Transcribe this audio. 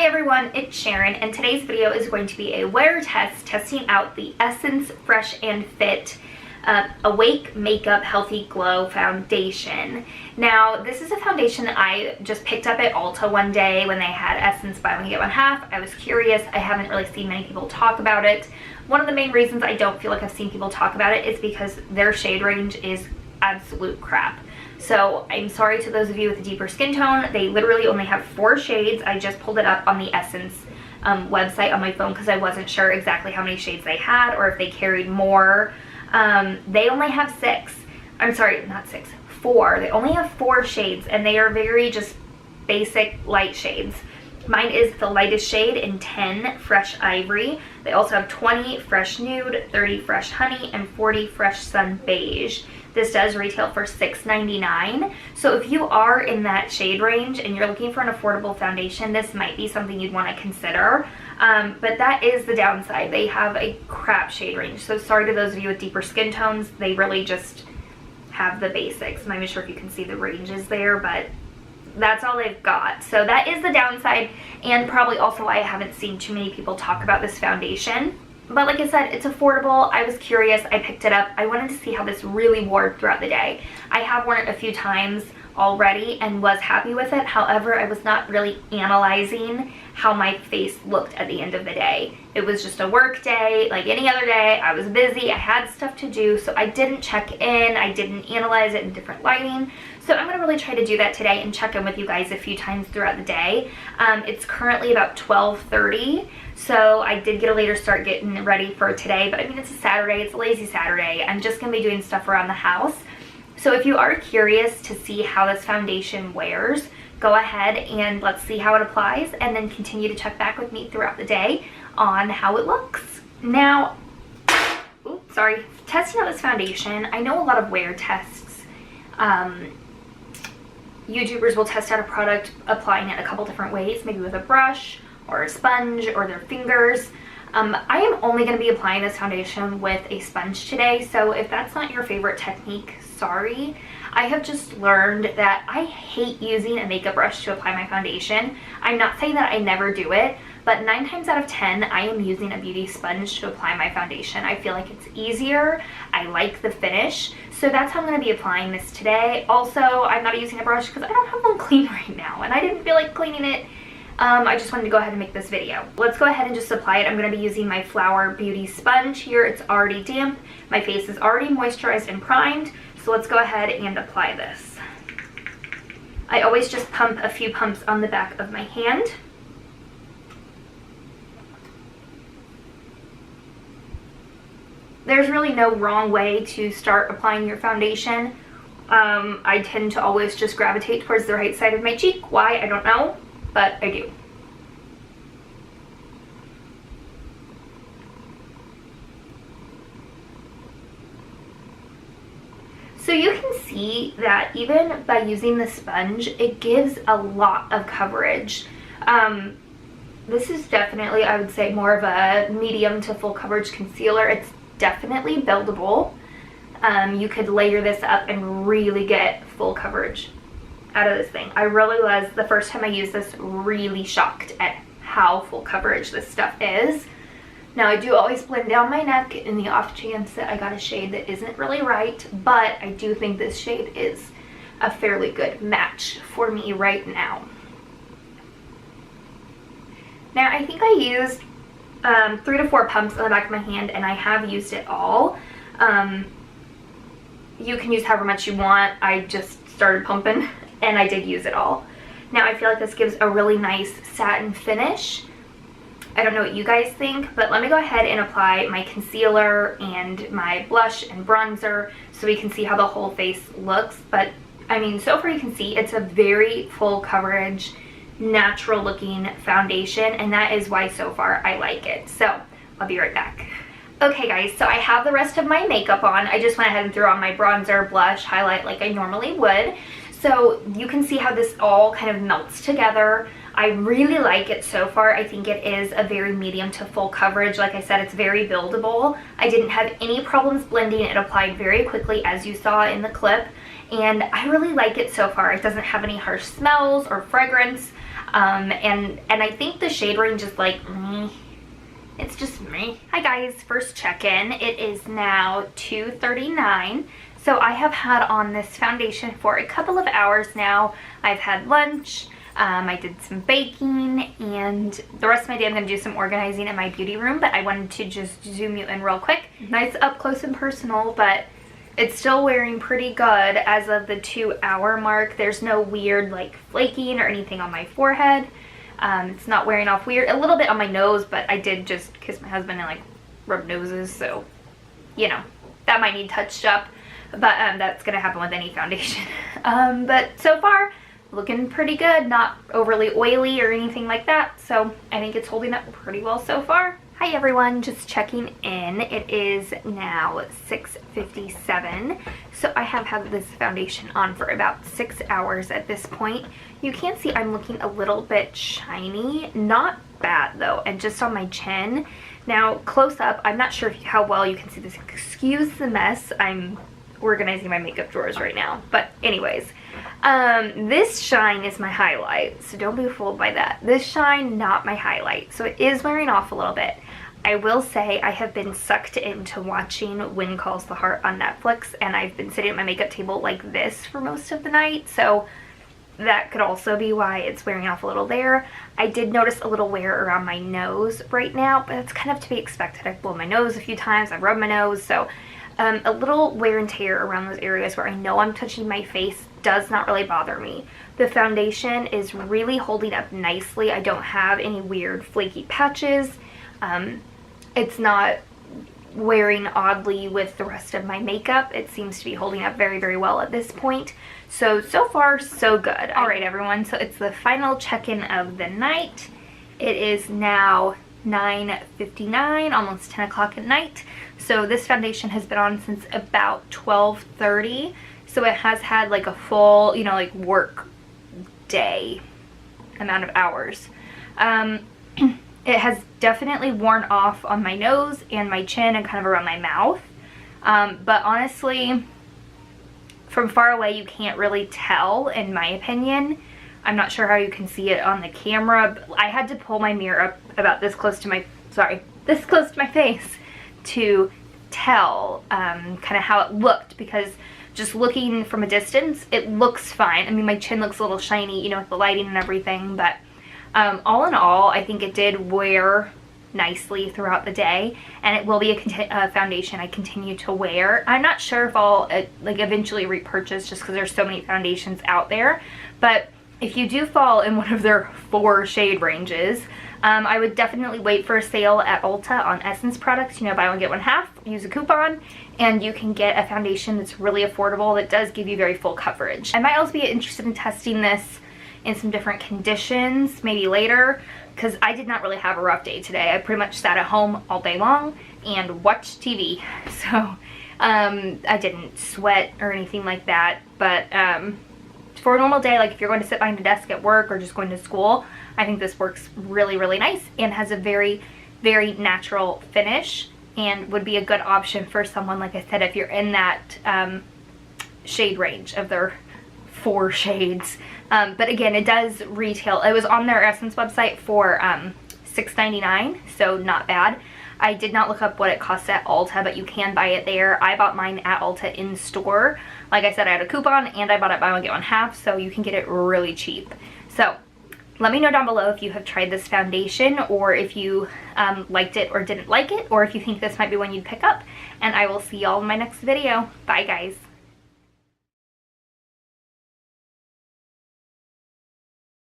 Hi everyone, it's Sharon, and today's video is going to be a wear test testing out the Essence Fresh and Fit Awake Makeup Healthy Glow Foundation. Now, this is a foundation that I just picked up at Ulta one day when they had Essence Buy One Get One Half. I was curious. I haven't really seen many people talk about it. One of the main reasons I don't feel like I've seen people talk about it is because their shade range is absolute crap. So I'm sorry to those of you with a deeper skin tone. They literally only have 4 shades. I just pulled it up on the Essence website on my phone because I wasn't sure exactly how many shades they had or if they carried more. They only have 6. I'm sorry, not 6, 4. They only have 4 shades, and they are very just basic light shades. Mine is the lightest shade in 10 Fresh Ivory. They also have 20 Fresh Nude, 30 Fresh Honey, and 40 Fresh Sun Beige. This does retail for $6.99. So if you are in that shade range and you're looking for an affordable foundation, this might be something you'd want to consider. But that is the downside. They have a crap shade range. So sorry to those of you with deeper skin tones. They really just have the basics. I'm not even sure if you can see the ranges there, but that's all they've got. So that is the downside, and probably also why I haven't seen too many people talk about this foundation. But like I said, it's affordable. I was curious. I picked it up. I wanted to see how this really wore throughout the day. I have worn it a few times already and was happy with it. However, I was not really analyzing how my face looked at the end of the day. It was just a work day like any other day. I was busy. I had stuff to do, so I didn't check in. I didn't analyze it in different lighting. So I'm going to really try to do that today and check in with you guys a few times throughout the day. It's currently about 12:30. So I did get a later start getting ready for today, but I mean, it's a Saturday, it's a lazy Saturday. I'm just gonna be doing stuff around the house. So if you are curious to see how this foundation wears, go ahead and let's see how it applies, and then continue to check back with me throughout the day on how it looks. Now, testing out this foundation, I know a lot of wear tests. YouTubers will test out a product applying it a couple different ways, maybe with a brush, or a sponge, or their fingers. I am only going to be applying this foundation with a sponge today, so if that's not your favorite technique, sorry. I have just learned that I hate using a makeup brush to apply my foundation. I'm not saying that I never do it, but 9 times out of 10, I am using a beauty sponge to apply my foundation. I feel like it's easier. I like the finish, so that's how I'm going to be applying this today. Also, I'm not using a brush because I don't have one clean right now, and I didn't feel like cleaning it. I just wanted to go ahead and make this video. Let's go ahead and just apply it. I'm going to be using my Flower Beauty sponge here. It's already damp. My face is already moisturized and primed. So let's go ahead and apply this. I always just pump a few pumps on the back of my hand. There's really no wrong way to start applying your foundation. I tend to always just gravitate towards the right side of my cheek. Why? I don't know. But I do. So you can see that even by using the sponge, it gives a lot of coverage. This is definitely, I would say, more of a medium to full coverage concealer. It's definitely buildable. You could layer this up and really get full coverage out of this thing. I really was, the first time I used this, really shocked at how full coverage this stuff is. Now, I do always blend down my neck in the off chance that I got a shade that isn't really right, but I do think this shade is a fairly good match for me right now. Now, I think I used 3 to 4 pumps on the back of my hand, and I have used it all. You can use however much you want. I just started pumping, and I did use it all. Now I feel like this gives a really nice satin finish. I don't know what you guys think, but let me go ahead and apply my concealer and my blush and bronzer so we can see how the whole face looks. But I mean, so far you can see it's a very full coverage, natural looking foundation, and that is why so far I like it. So I'll be right back. Okay guys, so I have the rest of my makeup on. I just went ahead and threw on my bronzer, blush, highlight like I normally would. So you can see how this all kind of melts together. I really like it so far. I think it is a very medium to full coverage. Like I said, it's very buildable. I didn't have any problems blending. It applied very quickly, as you saw in the clip. And I really like it so far. It doesn't have any harsh smells or fragrance. And I think the shade range is like me. It's just me. Hi guys, first check-in. It is now 2:39. So I have had on this foundation for a couple of hours now. I've had lunch, I did some baking, and the rest of my day I'm gonna do some organizing in my beauty room, but I wanted to just zoom you in real quick. Nice up close and personal, but it's still wearing pretty good as of the 2-hour mark. There's no weird like flaking or anything on my forehead. It's not wearing off weird. A little bit on my nose, but I did just kiss my husband and like rub noses, so you know, that might need touched up, but that's gonna happen with any foundation. But so far, looking pretty good, not overly oily or anything like that, so I think it's holding up pretty well so far. Hi everyone, just checking in. It is now 6:57, so I have had this foundation on for about 6 hours at this point. You can see I'm looking a little bit shiny, not bad though, and just on my chin. Now close up, I'm not sure how well you can see this. Excuse the mess, I'm organizing my makeup drawers right now, but anyways, this shine is my highlight, so don't be fooled by that. This shine, not my highlight, so it is wearing off a little bit. I will say I have been sucked into watching When Calls the Heart on Netflix, and I've been sitting at my makeup table like this for most of the night, so that could also be why it's wearing off a little there. I did notice a little wear around my nose right now, but that's kind of to be expected. I've blown my nose a few times, I've rubbed my nose, so a little wear and tear around those areas where I know I'm touching my face does not really bother me. The foundation is really holding up nicely. I don't have any weird flaky patches. It's not wearing oddly with the rest of my makeup. It seems to be holding up very, very well at this point. So far, so good. All right, everyone, so it's the final check-in of the night. It is now 9:59, almost 10 o'clock at night. So this foundation has been on since about 12:30. So it has had like a full, you know, like work day amount of hours. It has definitely worn off on my nose and my chin and kind of around my mouth. But honestly, from far away you can't really tell, in my opinion. I'm not sure how you can see it on the camera, but I had to pull my mirror up about this close to my, this close to my face to tell kind of how it looked, because just looking from a distance, it looks fine. I mean, my chin looks a little shiny, you know, with the lighting and everything, but all in all, I think it did wear nicely throughout the day, and it will be a foundation I continue to wear. I'm not sure if I'll like eventually repurchase, just because there's so many foundations out there, but if you do fall in one of their 4 shade ranges, I would definitely wait for a sale at Ulta on Essence products. You know, buy one get one half, use a coupon, and you can get a foundation that's really affordable that does give you very full coverage. I might also be interested in testing this in some different conditions maybe later, because I did not really have a rough day today. I pretty much sat at home all day long and watched TV, so I didn't sweat or anything like that. But for a normal day, like if you're going to sit behind a desk at work or just going to school, I think this works really, really nice and has a very, very natural finish, and would be a good option for someone, like I said, if you're in that shade range of their 4 shades. But again, it does retail. It was on their Essence website for $6.99, so not bad. I did not look up what it costs at Ulta, but you can buy it there. I bought mine at Ulta in store. Like I said, I had a coupon, and I bought it buy one get one half, so you can get it really cheap. So let me know down below if you have tried this foundation, or if you liked it or didn't like it, or if you think this might be one you'd pick up, and I will see y'all in my next video. Bye guys.